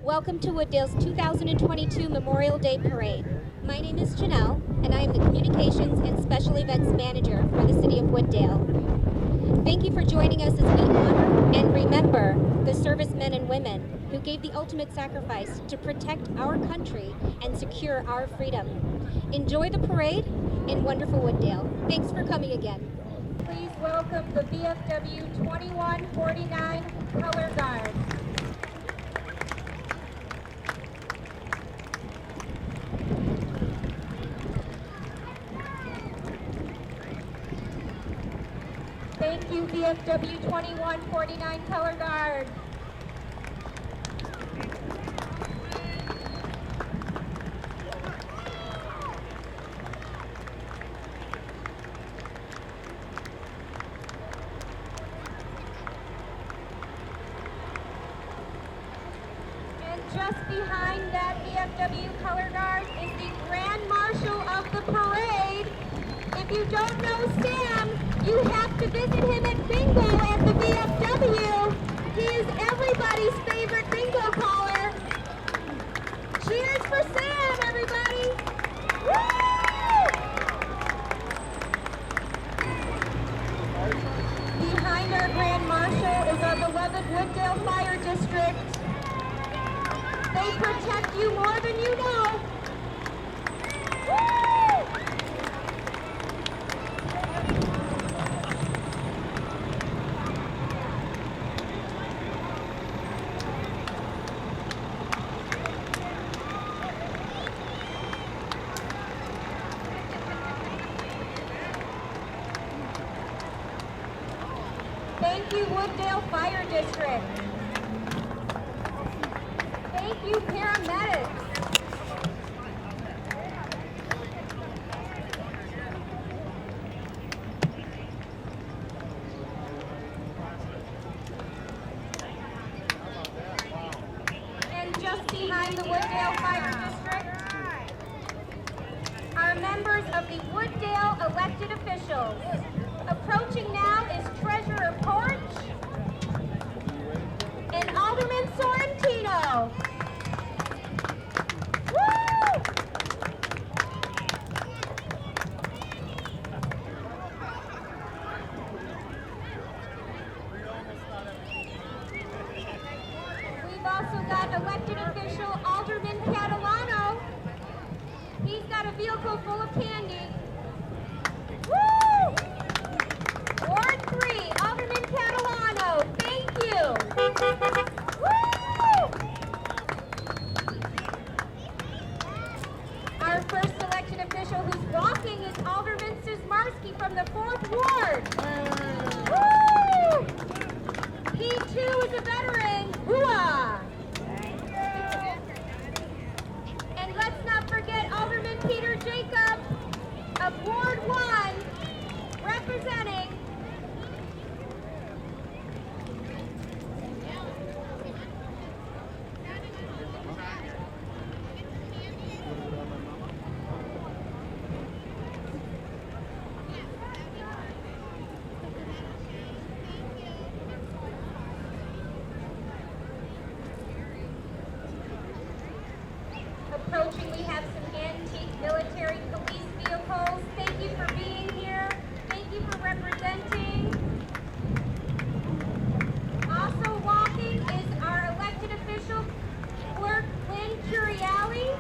Welcome to Wooddale's 2022 Memorial Day Parade. My name is Janelle, and I am the Communications and Special Events Manager for the City of Wooddale. Thank you for joining us as we honor and remember the servicemen and women who gave the ultimate sacrifice to protect our country and secure our freedom. Enjoy the parade in wonderful Wooddale. Thanks for coming again. Please welcome the VFW 2149 Color Guard. Thank you, VFW 2149 Color Guard. And just behind that VFW Color Guard is the Grand Marshal of the parade. If you don't know Sam, you have to visit him at bingo at the VFW. He is everybody's favorite bingo caller. Cheers for Sam, everybody! Woo! Behind our Grand Marshal is our beloved Wooddale Fire District. They protect you more than you know. Woo! Thank you, Wooddale Fire District. Thank you, paramedics. And just behind the Wooddale Fire District are members of the Wooddale elected officials. Approaching now is Treasurer Porch and Alderman Sorrentino. Woo! We've also got elected official Alderman Catalano. He's got a vehicle full of candy. Woo! Ward 3, Alderman Catalano, thank you. Woo! Our first elected official who's walking is Alderman Sismarski from the 4th Ward. Woo! He too is a veteran. Hooah! And let's not forget Alderman Peter Jacobs of Ward 1, representing. Approaching, we have some antique military police vehicles. Thank you for being here. Thank you for representing. Also walking is our elected official, Clerk Lynn Curiali.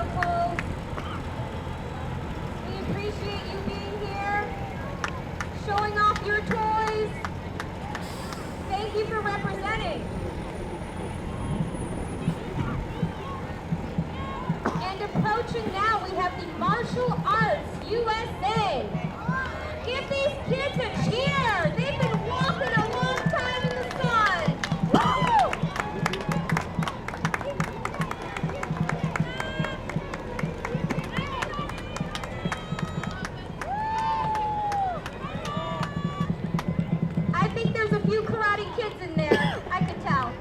locals. We appreciate you being here, showing off your toys. Thank you for representing. And approaching now, we have the Martial Arts USA. Give these kids a cheer. They've been walking a long time in the sun. Woo! I think there's a few karate kids in there. I can tell.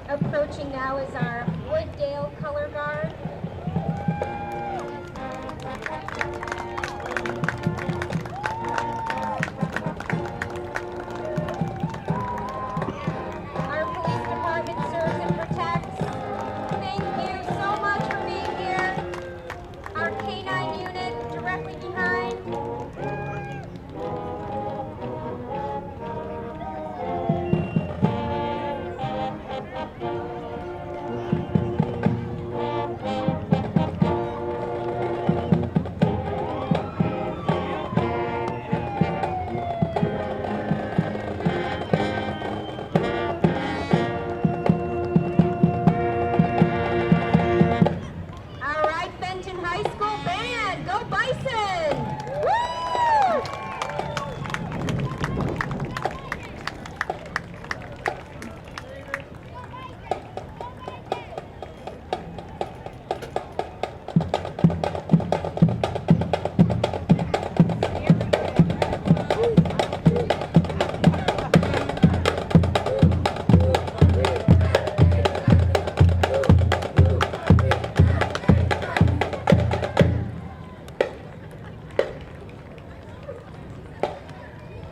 Approaching now is our Wooddale Color Guard. Our police department serves and protects. Thank you so much for being here. Our K-9 unit directly behind. All right, Fenton High School band, go Bison! Woo!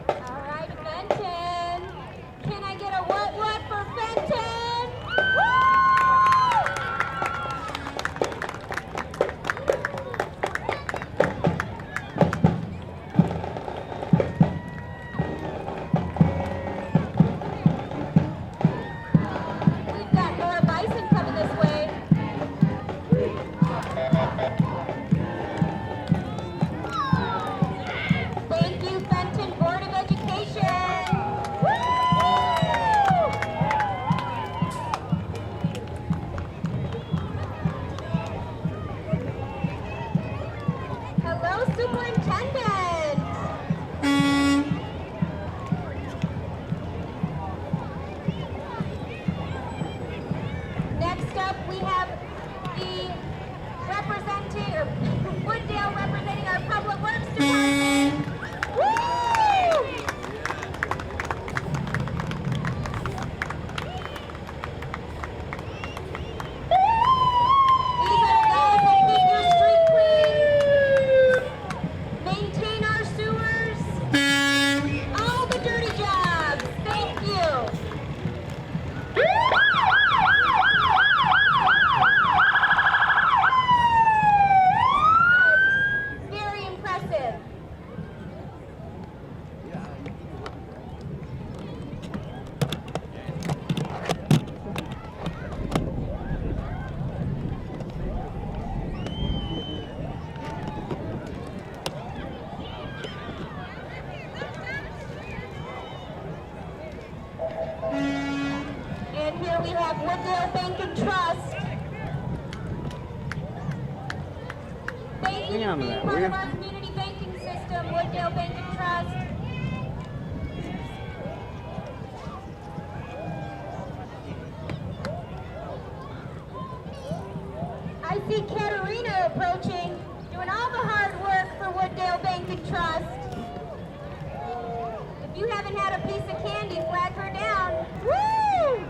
All right, Fenton. Can I get a what for Fenton? Woo! We've got more bison coming this way. Thank you, Fenton Board of Education. Woo! Hello, Superintendent. Next up, we have the Wooddale representing our Public Works Department. Woo! These are the guys that keep your street clean, maintain our sewers, all the dirty jobs. Thank you. Very impressive. And here we have Wooddale Bank and Trust. Thank you Hang on for to being that, part will of ya? our community banking system, Wooddale Bank and Trust. I see Katerina approaching, doing all the hard work for Wooddale Bank and Trust. If you haven't had a piece of candy, flag her down. Woo!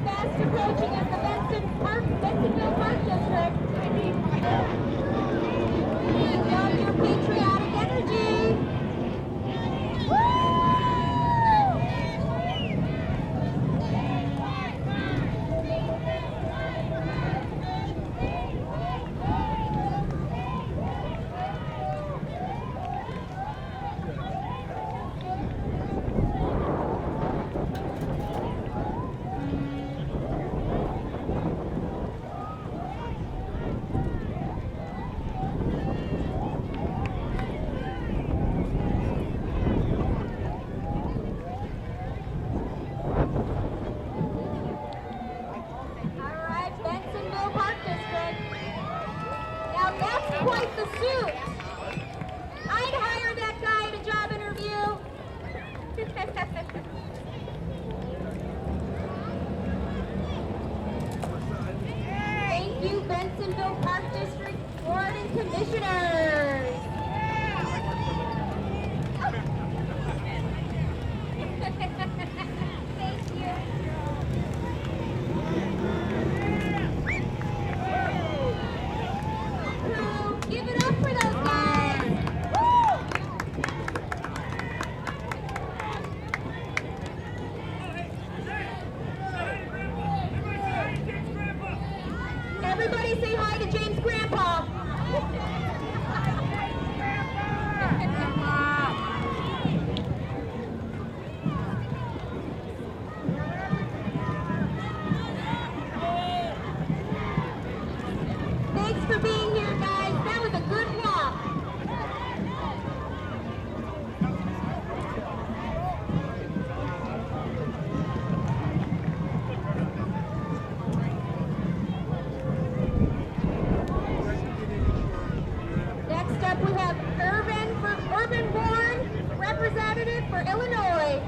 Fast approaching as the Benson Bensonville Park District. We love your patriotic energy. Woo! Quite the suit. I'd hire that guy at a job interview. Thank you, Bensonville Park District Board and Commissioners. Thank you. Give it up for those guys! Woo! Everybody say hi to James' grandpa! Thanks for being here, guys. That was a good walk. Next up, we have Urban Bourne, representative for Illinois.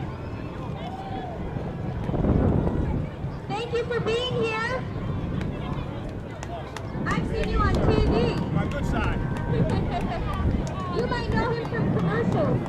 Thank you for being here. I've seen you on TV. My good side. You might know him from commercials.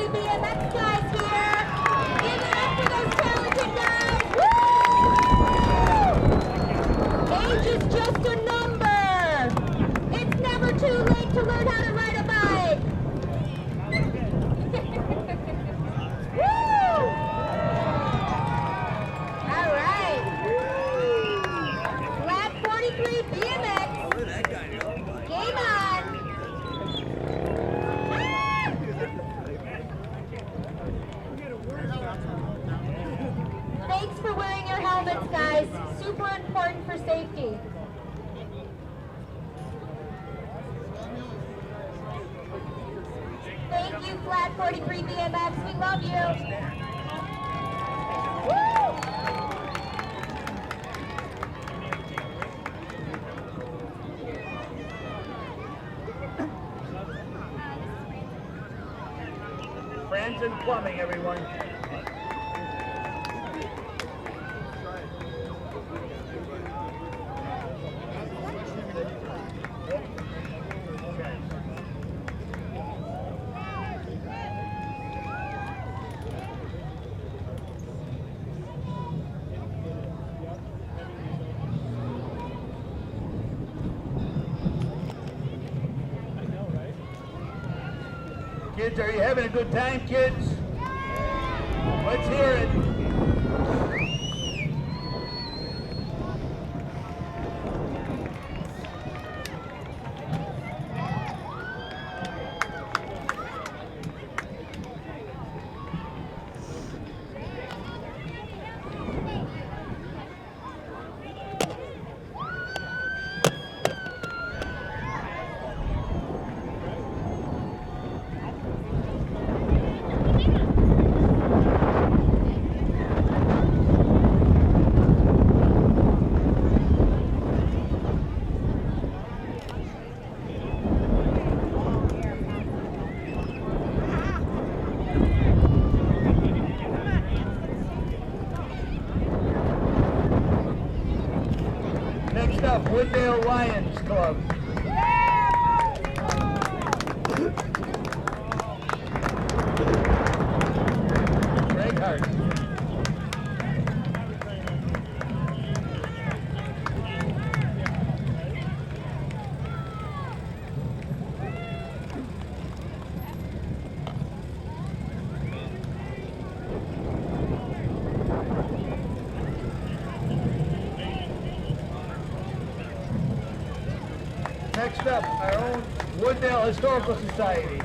BMX guys here. Give it up for those talented guys. Woo! Age is just a number. It's never too late to learn how to ride a bike. Woo! All right. Lab 43 BMX. Game on. Thanks for wearing your helmets, guys. Super important for safety. Thank you, Flat 43 BMX. We love you. Woo! Franson Plumbing, everyone. Kids, are you having a good time, kids? Let's hear it. Next up, Wooddale Lions Club. Greg Hart. Next up, our own Wooddale Historical Society.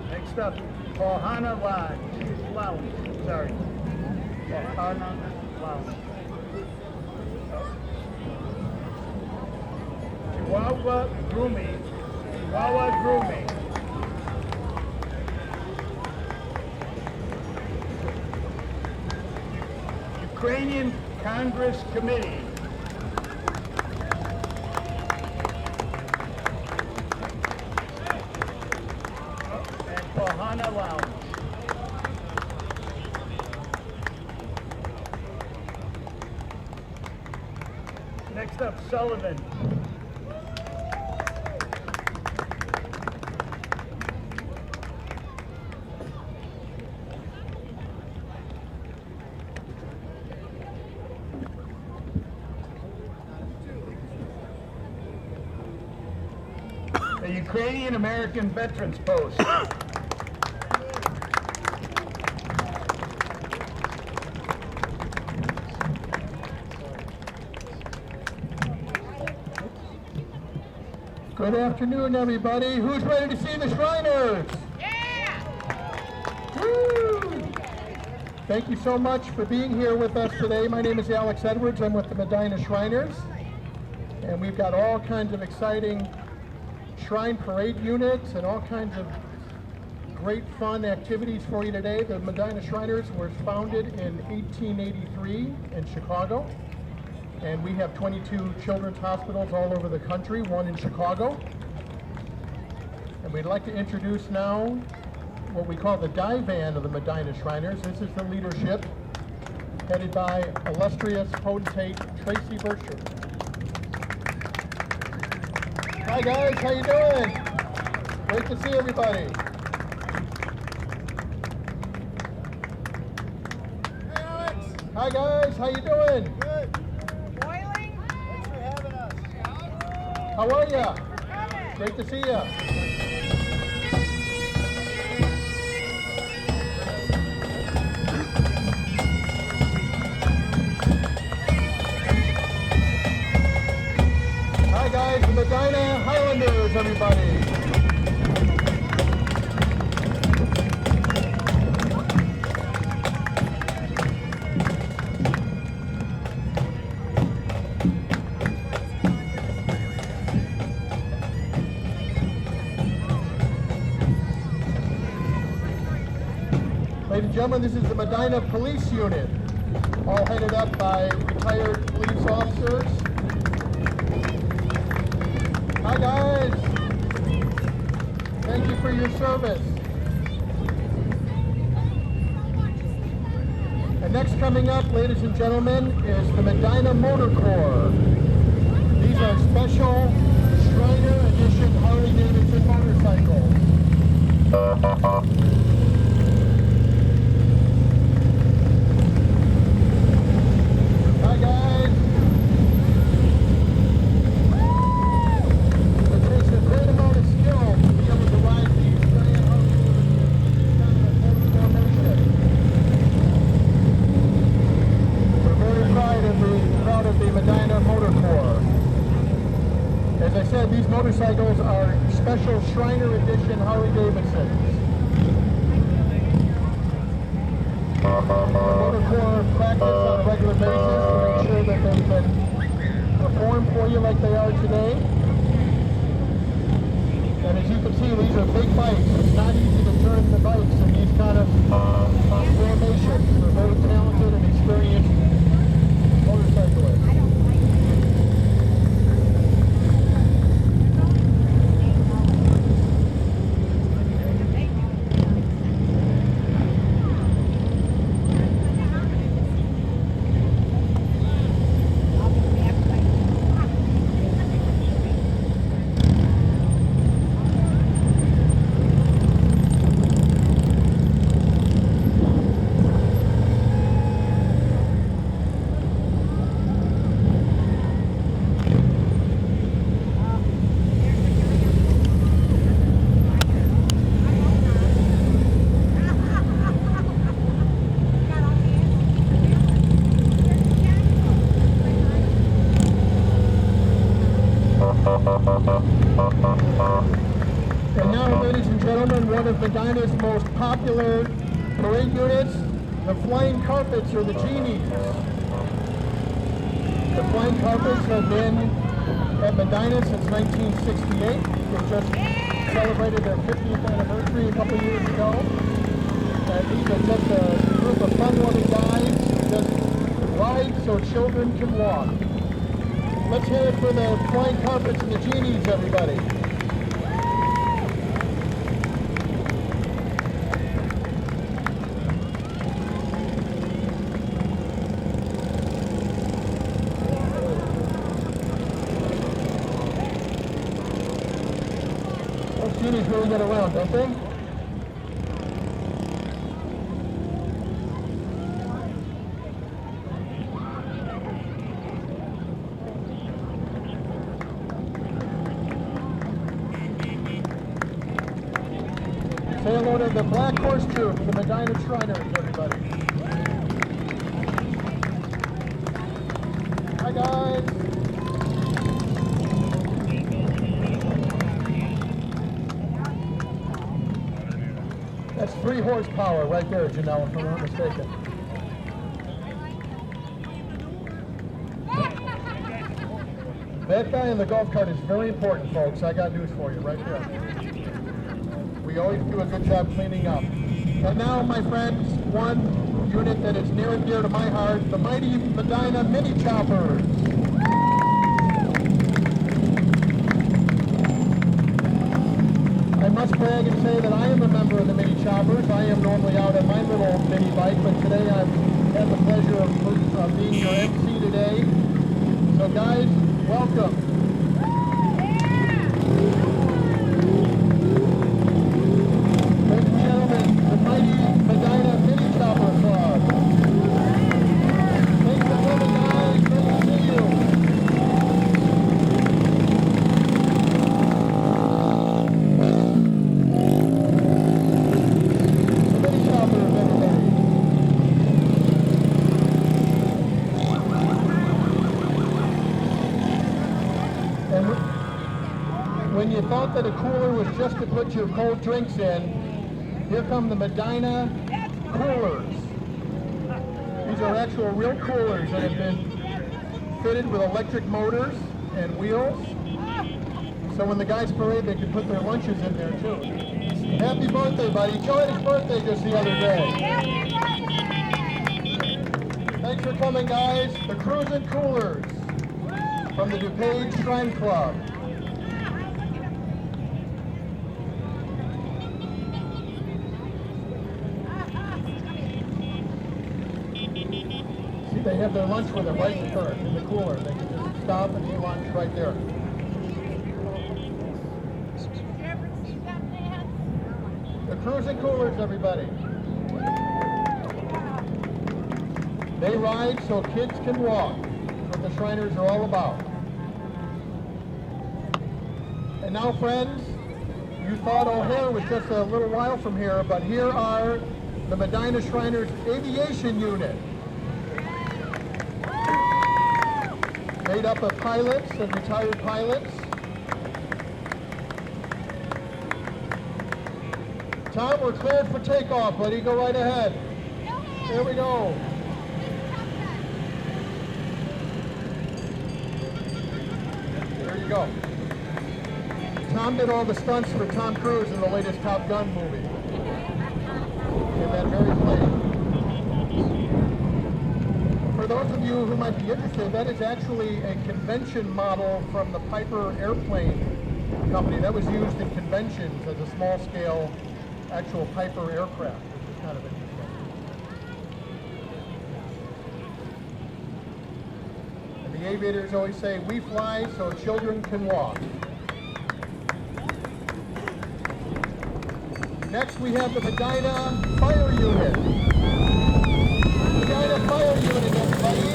Next up, Ohana Lounge. Sorry. Ohana Lounge. Chihuahua Grooming. Ukrainian Congress Committee. And Ohana Lounge. Next up, Sullivan. The Ukrainian American Veterans Post. Good afternoon, everybody. Who's ready to see the Shriners? Yeah! Woo! Thank you so much for being here with us today. My name is Alex Edwards. I'm with the Medina Shriners. And we've got all kinds of exciting Shrine Parade units and all kinds of great fun activities for you today. The Medina Shriners were founded in 1883 in Chicago. And we have 22 children's hospitals all over the country, one in Chicago. And we'd like to introduce now what we call the Divan of the Medina Shriners. This is the leadership headed by illustrious potentate Tracy Berkshire. Hi guys, how you doing? Great to see everybody. Hey Alex! Hi guys, how you doing? Good. Boiling? Thanks for having us. How are ya? Coming. Great to see ya. Hi guys, the Medina Highlanders, everybody. Ladies and gentlemen, this is the Medina Police Unit, all headed up by retired police officers. Hi guys, thank you for your service. And next coming up, ladies and gentlemen, is the Medina Motor Corps. These are special Shriner Edition Harley-Davidson motorcycles. Hi guys. It takes a great amount of skill to be able to ride these giant Harley-Davidson kind of a formation. We're very proud of the Medina Motor Corps. As I said, these motorcycles are special Shriner Edition Harley-Davidsons. The Motor Corps practice on a regular basis to make sure that they can perform for you like they are today. And as you can see, these are big bikes. It's not easy to turn the bikes in these kind of formations. They're very talented and experienced motorcyclists. And now, ladies and gentlemen, one of Medina's most popular parade units, the Flying Carpets, or the Genies. The Flying Carpets have been at Medina since 1968. They just celebrated their 50th anniversary a couple years ago. And these are just a group of fun-loving guys who just ride so children can walk. Let's hear it for the Flying Carpets and the Genies, everybody. Those Genies really get around, don't they? Say hello to the Black Horse Troop, the Medina Shriners, everybody. Hi, guys. That's 3 horsepower right there, Janelle, if I'm not mistaken. That guy in the golf cart is very important, folks. I got news for you right there. We always do a good job cleaning up. And now, my friends, one unit that is near and dear to my heart, the mighty Medina Mini Choppers. I must brag and say that I am a member of the Mini Choppers. I am normally out on my little mini bike, but today I've had the pleasure of being your MC today. So guys, welcome. When you thought that a cooler was just to put your cold drinks in, here come the Medina coolers. These are actual real coolers that have been fitted with electric motors and wheels. So when the guys parade, they can put their lunches in there too. Happy birthday, buddy. Joe had his birthday just the other day. Thanks for coming, guys. The Cruisin' Coolers from the DuPage Shrine Club. have their lunch with them right in the cooler. They can just stop and eat lunch right there. The cruising coolers, everybody. They ride so kids can walk. That's what the Shriners are all about. And now, friends, you thought O'Hare was just a little while from here, but here are the Medina Shriners Aviation Unit. Made up of pilots and retired pilots. Tom, we're cleared for takeoff, buddy. Go right ahead. There we go. There you go. Tom did all the stunts for Tom Cruise in the latest Top Gun movie. In that very plane. For those of you who might be interested, that is actually a convention model from the Piper Airplane Company that was used in conventions as a small-scale actual Piper aircraft, which is kind of interesting. And the aviators always say, we fly so children can walk. Next we have the Medina Fire Unit. Medina Fire Unit, everybody.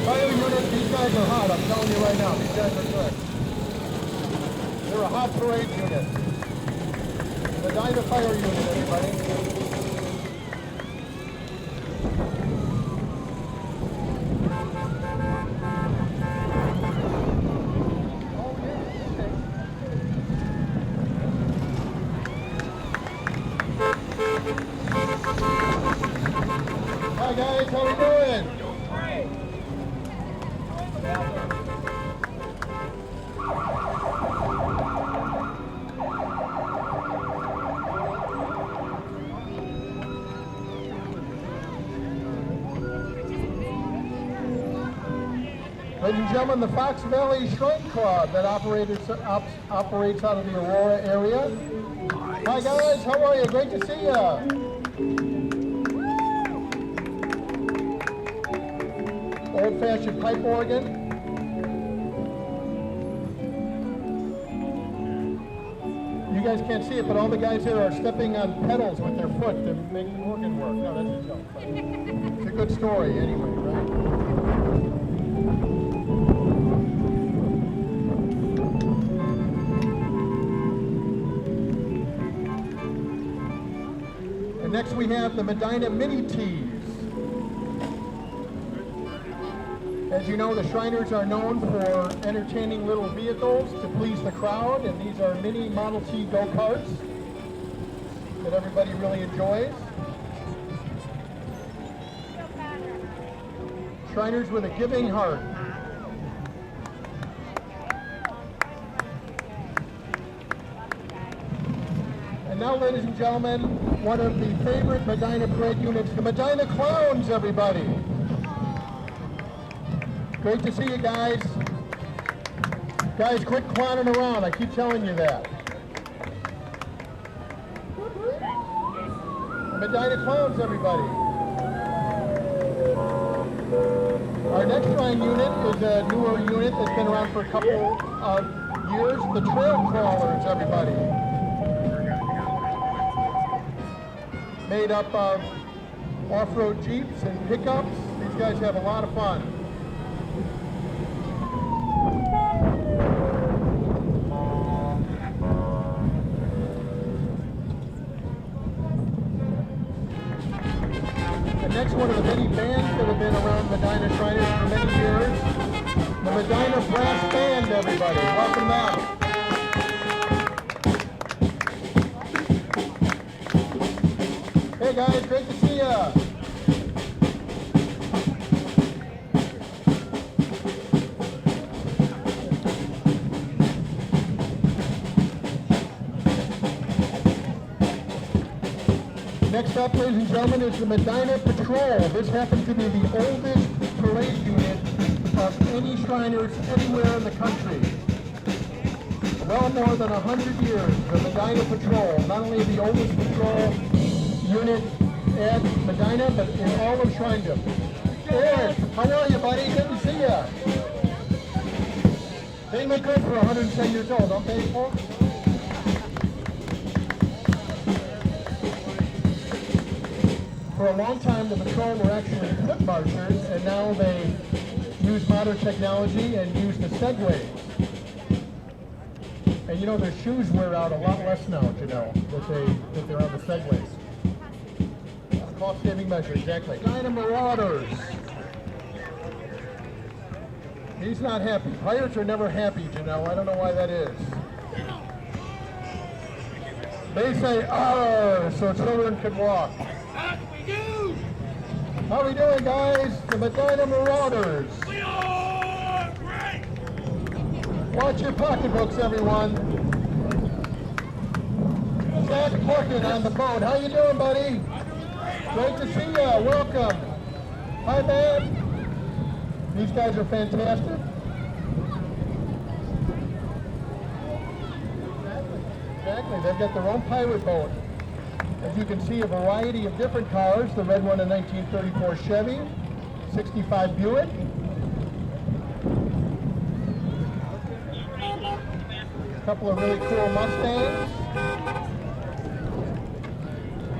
Fire unit, these guys are hot, I'm telling you right now. These guys are good. They're a hot parade unit. The Medina Fire Unit, everybody. Hi guys, how we doing? Ladies and gentlemen, the Fox Valley Shrine Club that operates out of the Aurora area. Hi guys, how are you? Great to see you. Old-fashioned pipe organ. You guys can't see it, but all the guys here are stepping on pedals with their foot to make the organ work. No, that's a joke. But it's a good story anyway, right? And next we have the Medina Mini Tees. As you know, the Shriners are known for entertaining little vehicles to please the crowd, and these are mini Model T go-karts that everybody really enjoys. Shriners with a giving heart. And now, ladies and gentlemen, one of the favorite Medina parade units, the Medina Clowns, everybody. Great to see you guys. Guys, quit clowning around. I keep telling you that. The Medina Clowns, everybody. Our next Shrine unit is a newer unit that's been around for a couple of years. The Trail Crawlers, everybody. Made up of off-road Jeeps and pickups. These guys have a lot of fun. Next, one of the many bands that have been around Medina Shriners for many years, the Medina Brass Band, everybody. Welcome back. Hey guys, great to see ya. Next up, ladies and gentlemen, is the Medina Patrol. This happens to be the oldest parade unit of any Shriners anywhere in the country. Well more than 100 years, the Medina Patrol, not only the oldest patrol unit at Medina, but in all of Shrindom. Eric, how are you, buddy? Good to see ya. They look good for 110 years old, don't they, folks? For a long time, the patrol were actually foot marchers, and now they use modern technology and use the Segways. And you know, their shoes wear out a lot less now, you know, that they're on the Segways. Cost-saving measure, exactly. Medina Marauders. He's not happy. Pirates are never happy, Janelle. I don't know why that is. They say, "Arr," so children can walk. How we doing, guys? The Medina Marauders. We are great! Watch your pocketbooks, everyone. Zach Porkin on the boat. How you doing, buddy? Great to see ya. Welcome. Hi, man. These guys are fantastic. Exactly. They've got their own pirate boat. As you can see, a variety of different cars. The red one, a 1934 Chevy, 65 Buick. A couple of really cool Mustangs.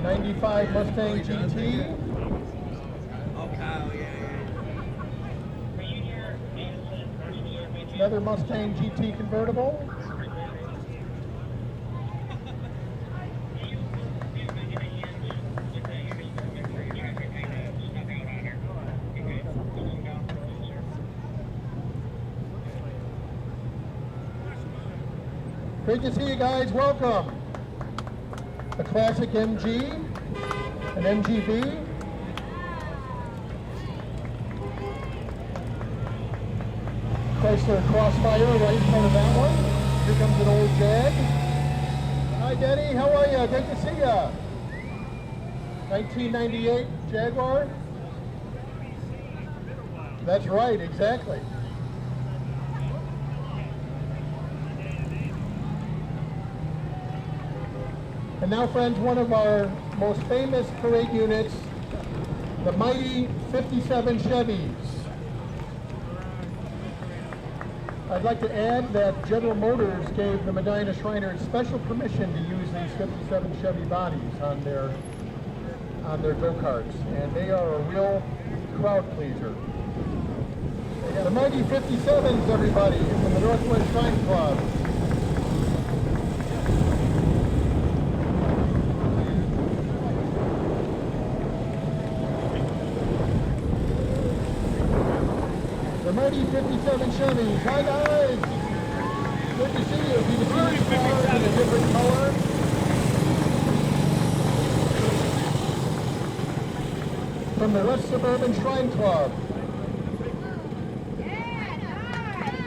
95 Mustang GT. Another Mustang GT convertible. Great to see you guys. Welcome. A classic MG, an MGB. Chrysler Crossfire right in front of that one. Here comes an old Jag. Hi, Denny. How are you? Great to see ya. 1998 Jaguar. That's right, exactly. And now, friends, one of our most famous parade units, the mighty 57 Chevys. I'd like to add that General Motors gave the Medina Shriners special permission to use these 57 Chevy bodies on their go-karts, and they are a real crowd pleaser. The mighty 57s, everybody, from the Northwest Shrine Club. The mighty 57 Chevys. Hi, guys. Good to see you. You can see these cars in a different color. From the West Suburban Shrine Club.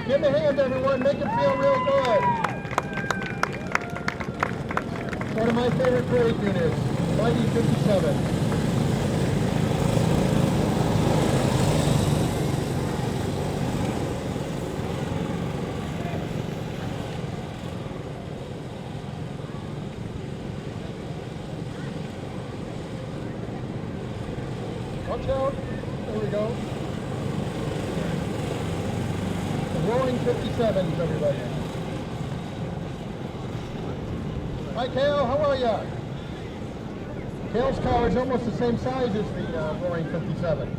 Give them a hand, everyone. Make them feel real good. One of my favorite parade units, mighty 57. Watch out. There we go. The Roaring 57s, everybody. Hi, Cal. How are ya? Cal's car is almost the same size as the Roaring 57s.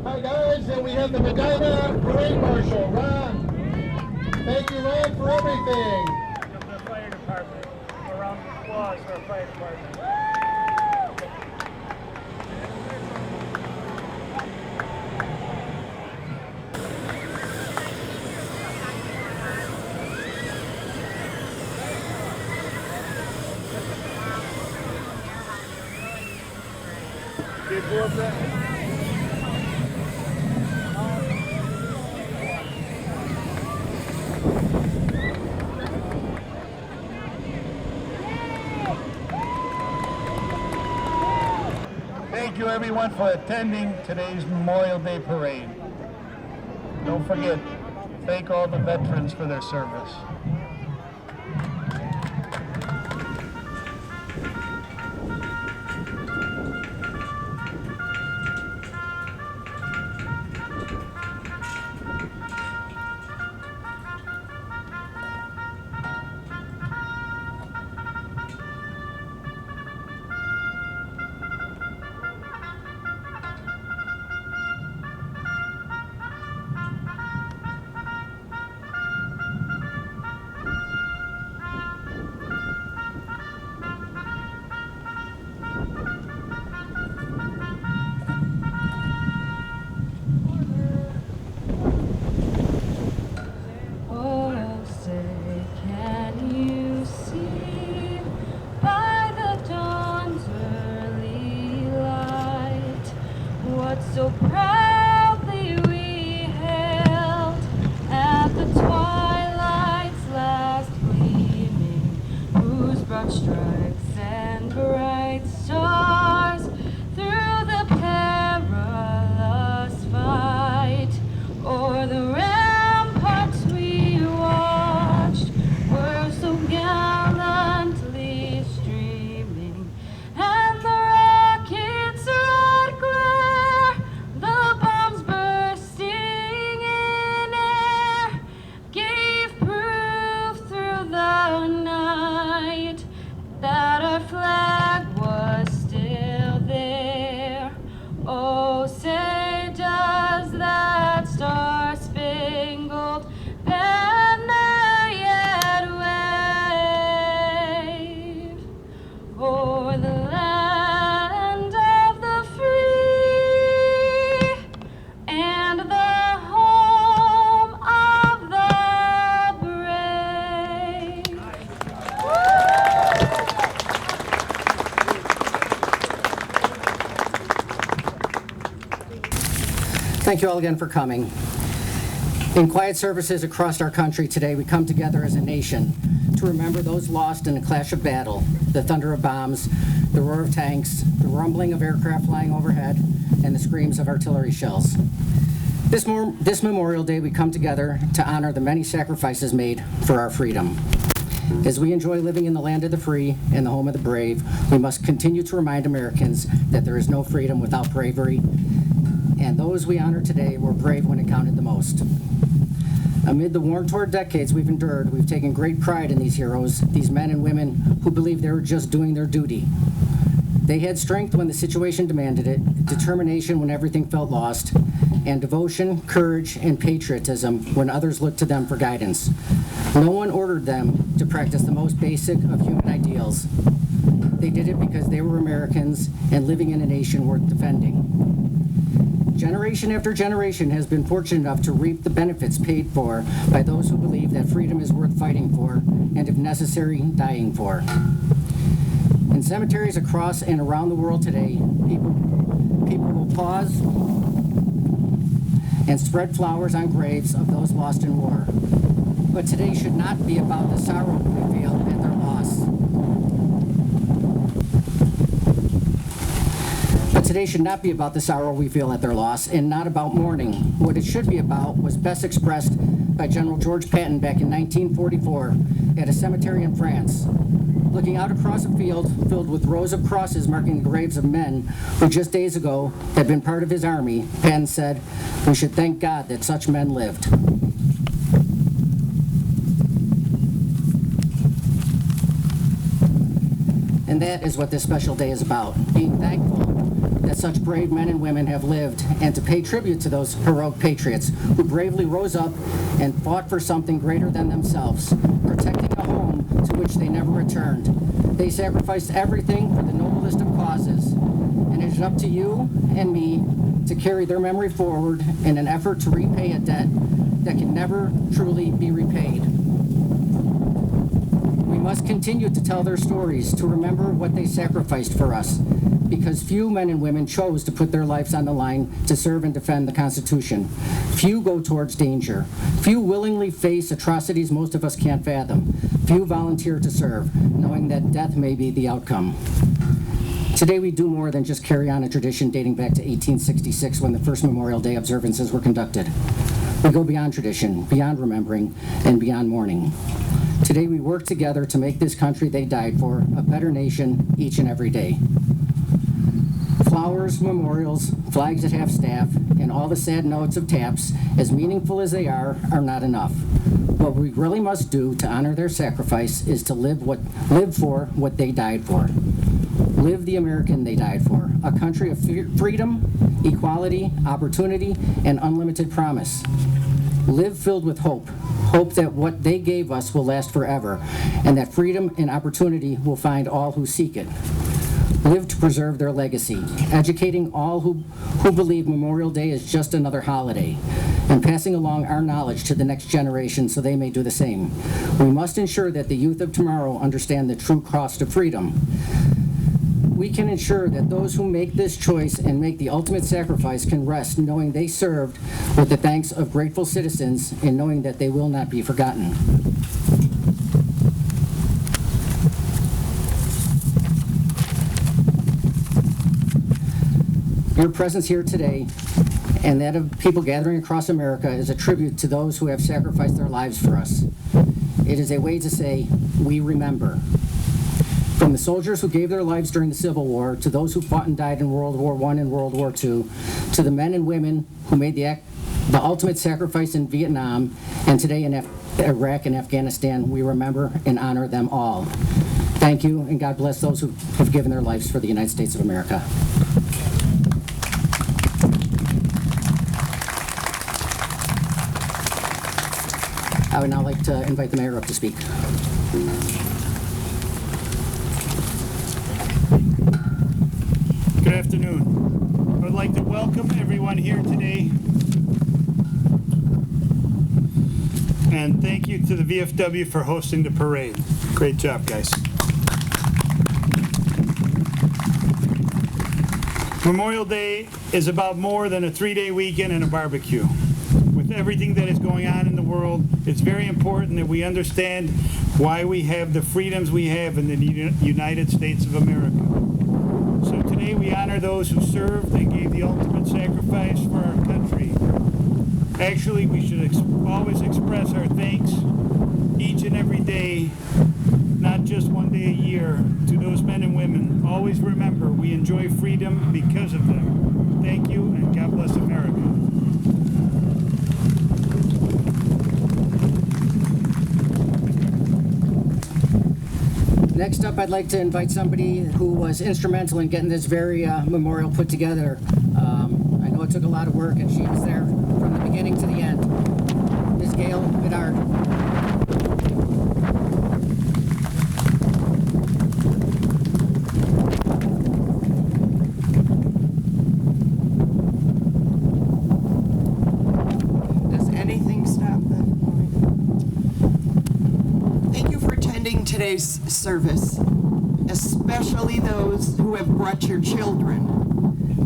Hi, guys. And we have the Medina Parade Marshal, Ron. Thank you, Ron, for everything. The fire department. A round of applause for our fire department. Did you pull up that? thank you everyone for attending today's Memorial Day Parade. Don't forget, thank all the veterans for their service. So proudly we hailed at the twilight's last gleaming, whose broad stripes and bright stars through the perilous fight o'er the ramparts we watched were so gallantly streaming, and the rockets' red glare, the bombs bursting in air, gave proof through the night that our flag was still there. Oh, say does that star-spangled banner yet wave o'er the land of the free and the home of the brave? Thank you all again for coming. In quiet services across our country today, we come together as a nation to remember those lost in a clash of battle, the thunder of bombs, the roar of tanks, the rumbling of aircraft flying overhead, and the screams of artillery shells. This Memorial Day, we come together to honor the many sacrifices made for our freedom. As we enjoy living in the land of the free and the home of the brave, we must continue to remind Americans that there is no freedom without bravery, and those we honor today were brave when it counted the most. Amid the war-torn decades we've endured, we've taken great pride in these heroes, these men and women who believed they were just doing their duty. They had strength when the situation demanded it, determination when everything felt lost, and devotion, courage, and patriotism when others looked to them for guidance. No one ordered them to practice the most basic of human ideals. They did it because they were Americans and living in a nation worth defending. Generation after generation has been fortunate enough to reap the benefits paid for by those who believe that freedom is worth fighting for and, if necessary, dying for. In cemeteries across and around the world today, people will pause and spread flowers on graves of those lost in war. But today should not be about the sorrow we feel at their loss. Today should not be about the sorrow we feel at their loss, and not about mourning. What it should be about was best expressed by General George Patton back in 1944 at a cemetery in France. Looking out across a field filled with rows of crosses marking the graves of men who just days ago had been part of his army, Patton said, "We should thank God that such men lived." And that is what this special day is about, being thankful that such brave men and women have lived, and to pay tribute to those heroic patriots who bravely rose up and fought for something greater than themselves, protecting a home to which they never returned. They sacrificed everything for the noblest of causes, and it is up to you and me to carry their memory forward in an effort to repay a debt that can never truly be repaid. We must continue to tell their stories, to remember what they sacrificed for us, because few men and women chose to put their lives on the line to serve and defend the Constitution. Few go towards danger. Few willingly face atrocities most of us can't fathom. Few volunteer to serve, knowing that death may be the outcome. Today we do more than just carry on a tradition dating back to 1866 when the first Memorial Day observances were conducted. We go beyond tradition, beyond remembering, and beyond mourning. Today we work together to make this country they died for a better nation each and every day. Flowers, memorials, flags at half-staff, and all the sad notes of taps, as meaningful as they are not enough. What we really must do to honor their sacrifice is to live for what they died for. Live the American they died for, a country of freedom, equality, opportunity, and unlimited promise. Live filled with hope, hope that what they gave us will last forever, and that freedom and opportunity will find all who seek it. Live to preserve their legacy, educating all who believe Memorial Day is just another holiday, and passing along our knowledge to the next generation so they may do the same. We must ensure that the youth of tomorrow understand the true cost of freedom. We can ensure that those who make this choice and make the ultimate sacrifice can rest knowing they served with the thanks of grateful citizens and knowing that they will not be forgotten. Your presence here today and that of people gathering across America is a tribute to those who have sacrificed their lives for us. It is a way to say, we remember. From the soldiers who gave their lives during the Civil War, to those who fought and died in World War I and World War II, to the men and women who made the ultimate sacrifice in Vietnam, and today in Iraq and Afghanistan, we remember and honor them all. Thank you, and God bless those who have given their lives for the United States of America. I would now like to invite the mayor up to speak. Good afternoon. I would like to welcome everyone here today. And thank you to the VFW for hosting the parade. Great job, guys. Memorial Day is about more than a 3-day weekend and a barbecue. With everything that is going on in the world, it's very important that we understand why we have the freedoms we have in the United States of America. So today we honor those who served and gave the ultimate sacrifice for our country. Actually, we should always express our thanks each and every day, not just one day a year, to those men and women. Always remember, we enjoy freedom because of them. Thank you, and God bless America. Next up, I'd like to invite somebody who was instrumental in getting this very memorial put together. I know it took a lot of work, and she was there from the beginning to the end. Ms. Gail Bedard. Does anything stop that? Thank you for attending today's service, especially those who have brought your children.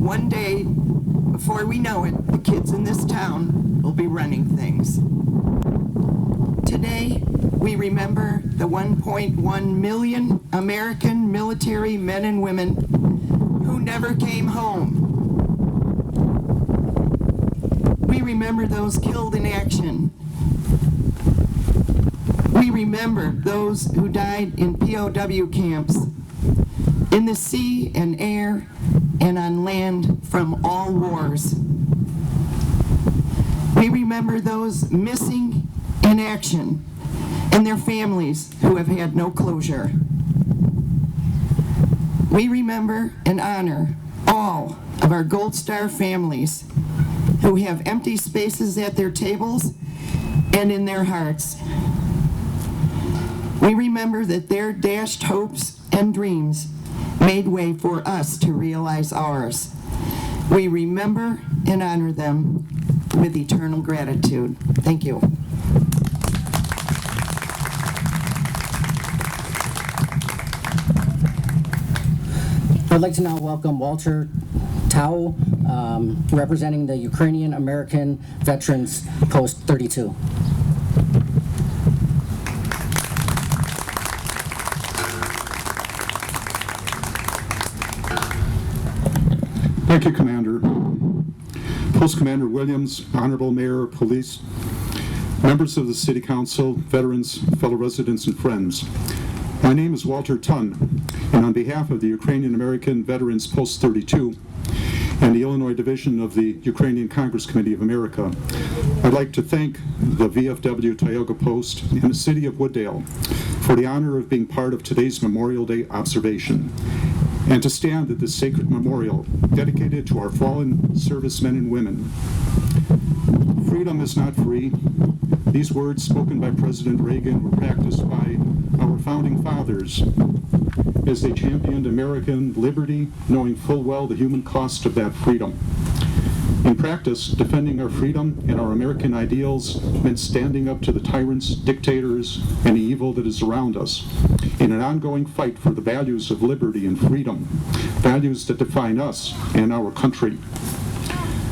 One day, before we know it, the kids in this town will be running things. Today, we remember the 1.1 million American military men and women who never came home. We remember those killed in action. We remember those who died in POW camps, in the sea and air, and on land from all wars. We remember those missing in action and their families who have had no closure. We remember and honor all of our Gold Star families who have empty spaces at their tables and in their hearts. We remember that their dashed hopes and dreams made way for us to realize ours. We remember and honor them with eternal gratitude. Thank you. I'd like to now welcome Walter Tau, representing the Ukrainian American Veterans Post 32. Thank you, Commander. Post Commander Williams, Honorable Mayor of Police, members of the City Council, veterans, fellow residents, and friends. My name is Walter Tun, and on behalf of the Ukrainian American Veterans Post 32 and the Illinois Division of the Ukrainian Congress Committee of America, I'd like to thank the VFW Tioga Post and the City of Wooddale for the honor of being part of today's Memorial Day observation, and to stand at this sacred memorial dedicated to our fallen servicemen and women. Freedom is not free. These words spoken by President Reagan were practiced by our founding fathers as they championed American liberty, knowing full well the human cost of that freedom. In practice, defending our freedom and our American ideals meant standing up to the tyrants, dictators, and the evil that is around us in an ongoing fight for the values of liberty and freedom, values that define us and our country.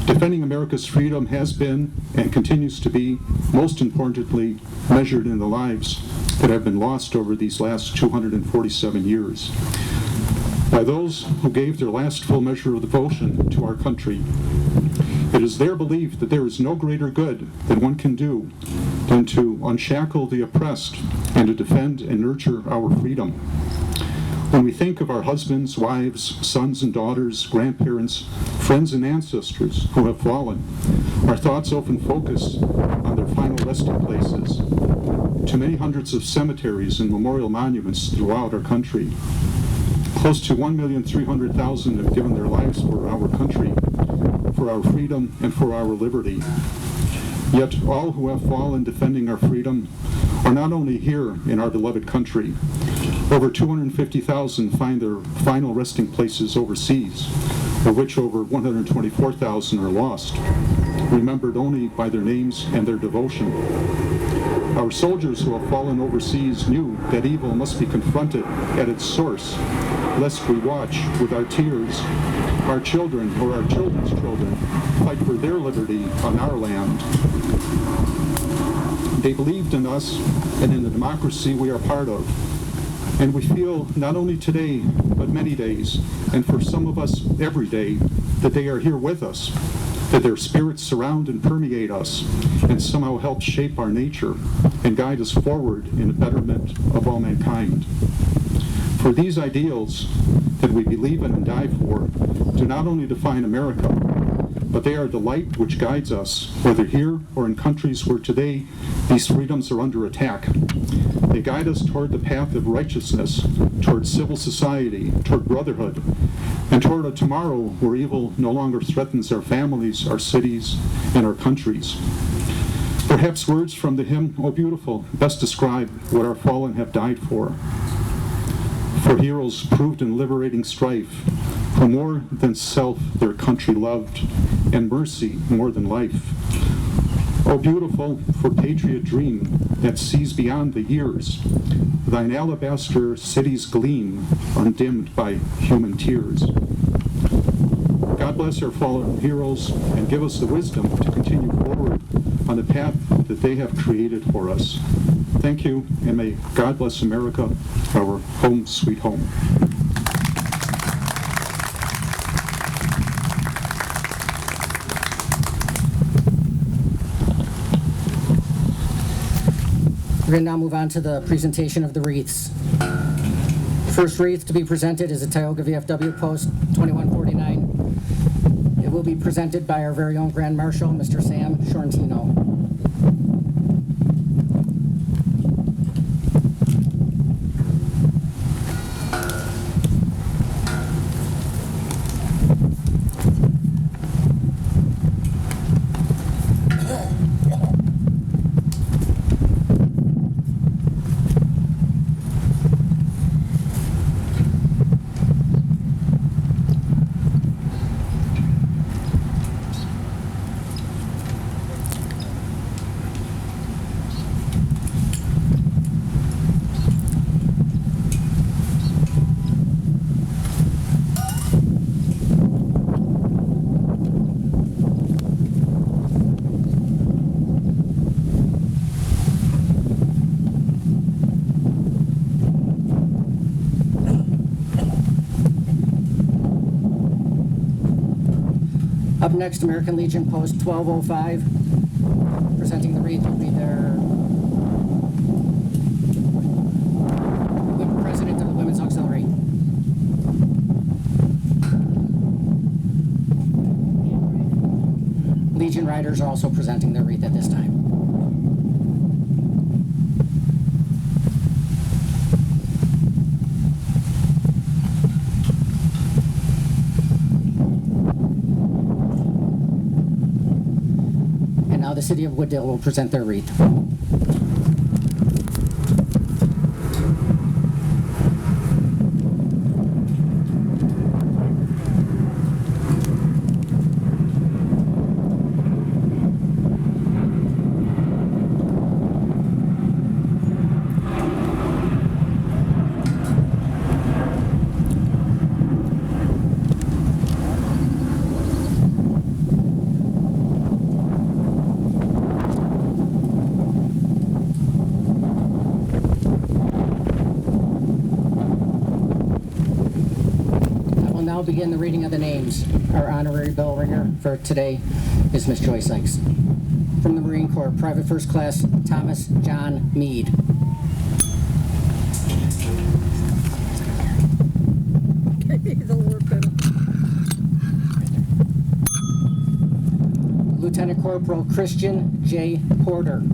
Defending America's freedom has been and continues to be, most importantly, measured in the lives that have been lost over these last 247 years by those who gave their last full measure of devotion to our country. It is their belief that there is no greater good that one can do than to unshackle the oppressed and to defend and nurture our freedom. When we think of our husbands, wives, sons and daughters, grandparents, friends and ancestors who have fallen, our thoughts often focus on their final resting places. To many hundreds of cemeteries and memorial monuments throughout our country, close to 1,300,000 have given their lives for our country, for our freedom, and for our liberty. Yet all who have fallen defending our freedom are not only here in our beloved country. Over 250,000 find their final resting places overseas, of which over 124,000 are lost, remembered only by their names and their devotion. Our soldiers who have fallen overseas knew that evil must be confronted at its source, lest we watch with our tears our children or our children's children fight for their liberty on our land. They believed in us and in the democracy we are part of. And we feel not only today, but many days, and for some of us every day, that they are here with us, that their spirits surround and permeate us, and somehow help shape our nature and guide us forward in the betterment of all mankind. For these ideals that we believe in and die for do not only define America, but they are the light which guides us, whether here or in countries where today these freedoms are under attack. They guide us toward the path of righteousness, toward civil society, toward brotherhood, and toward a tomorrow where evil no longer threatens our families, our cities, and our countries. Perhaps words from the hymn, "O Beautiful," best describe what our fallen have died for. For heroes proved in liberating strife, who more than self their country loved, and mercy more than life. O beautiful, for patriot dream that sees beyond the years, thine alabaster cities gleam, undimmed by human tears. God bless our fallen heroes and give us the wisdom to continue forward on the path that they have created for us. Thank you, and may God bless America, our home sweet home. We're going to now move on to the presentation of the wreaths. First wreath to be presented is a Tioga VFW Post 2149. It will be presented by our very own Grand Marshal, Mr. Sam Shorentino. Up next, American Legion Post 1205. Presenting the wreath will be their president of the Women's Auxiliary. Legion Riders are also presenting their wreath at this time. And now the City of Wooddale will present their wreath. Now begin the reading of the names. Our honorary bell ringer for today is Miss Joy Sykes. From the Marine Corps, Private First Class Thomas John Meade. Lieutenant Corporal Christian J. Porter.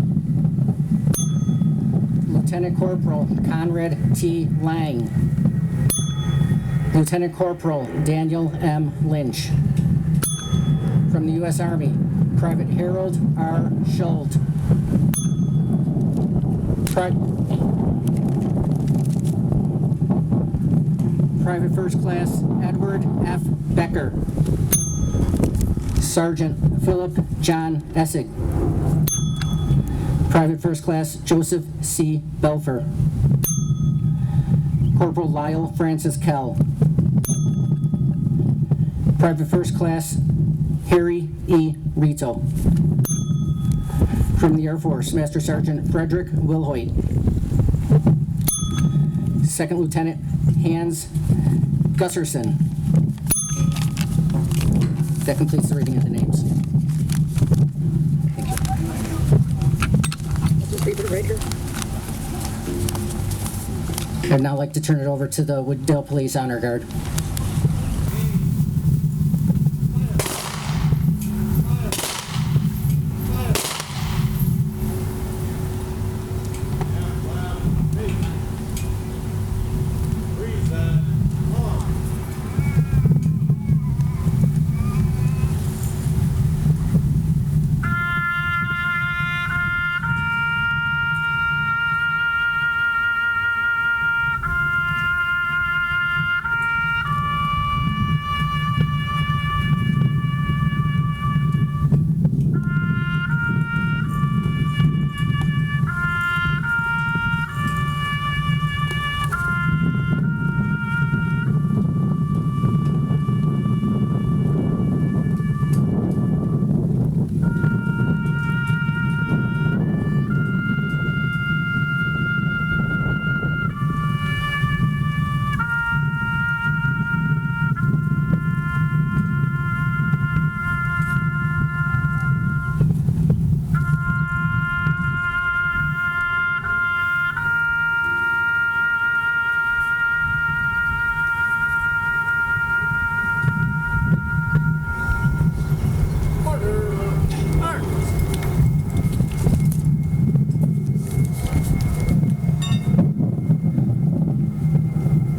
Lieutenant Corporal Conrad T. Lang. Lieutenant Corporal Daniel M. Lynch. From the U.S. Army, Private Harold R. Schuld. Private First Class Edward F. Becker. Sergeant Philip John Essig. Private First Class Joseph C. Belfer. Corporal Lyle Francis Kell. Private First Class Harry E. Rito. From the Air Force, Master Sergeant Frederick Wilhoit. Second Lieutenant Hans Gusserson. That completes the reading of the names. Thank you. Just leave it right here. I'd now like to turn it over to the Wooddale Police Honor Guard.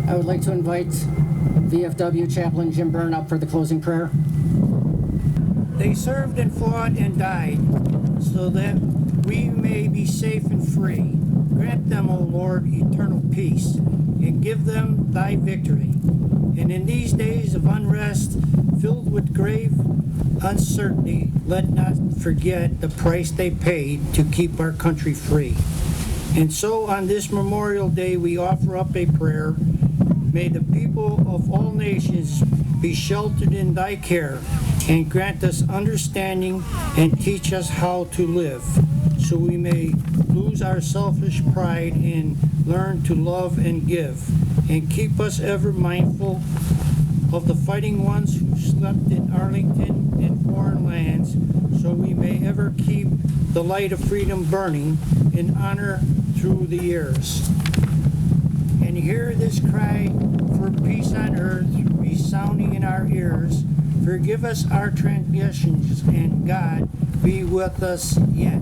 I would like to invite VFW Chaplain Jim Byrne up for the closing prayer. They served and fought and died so that we may be safe and free. Grant them, O Lord, eternal peace, and give them thy victory. And in these days of unrest, filled with grave uncertainty, let not forget the price they paid to keep our country free. And so on this Memorial Day, we offer up a prayer. May the people of all nations be sheltered in thy care, and grant us understanding and teach us how to live, so we may lose our selfish pride and learn to love and give, and keep us ever mindful of the fight fighting ones who slept in Arlington and foreign lands, so we may ever keep the light of freedom burning in honor through the years. And hear this cry for peace on earth resounding in our ears. Forgive us our transgressions, and God be with us yet.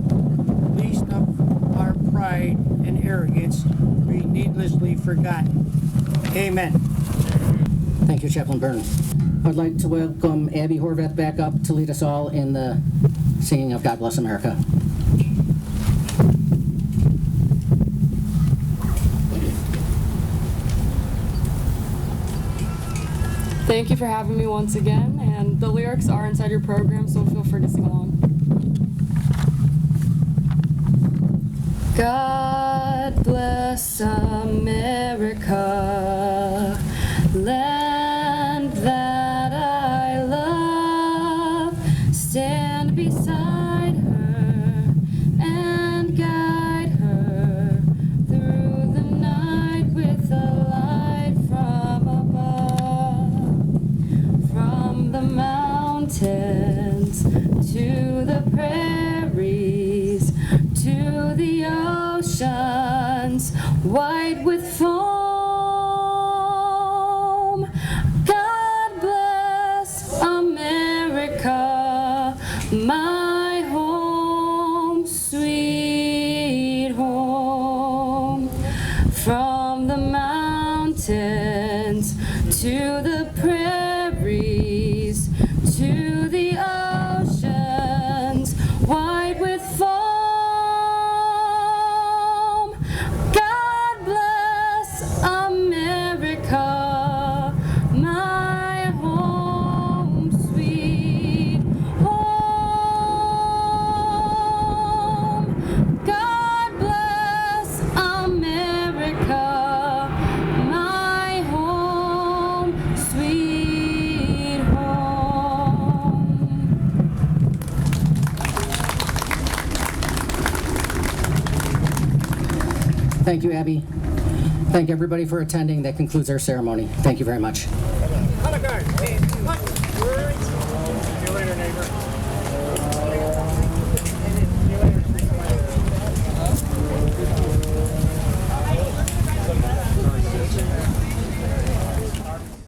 Least of our pride and arrogance be needlessly forgotten. Amen. Thank you, Chaplain Byrne. I'd like to welcome Abby Horvath back up to lead us all in the singing of God Bless America. Thank you for having me once again, and the lyrics are inside your program, so feel free to sing along. God bless America, land that I love. Stand beside her and guide her through the night with a light from above. From the mountains to the prairies to the oceans white with foam. God bless America, my home, sweet home. From the mountains to the prairies to the oceans white with foam. God bless America, my home, sweet home. God bless America, my home, sweet home. Thank you, Abby. Thank everybody for attending. That concludes our ceremony. Thank you very much. Color guard. See you later, neighbor.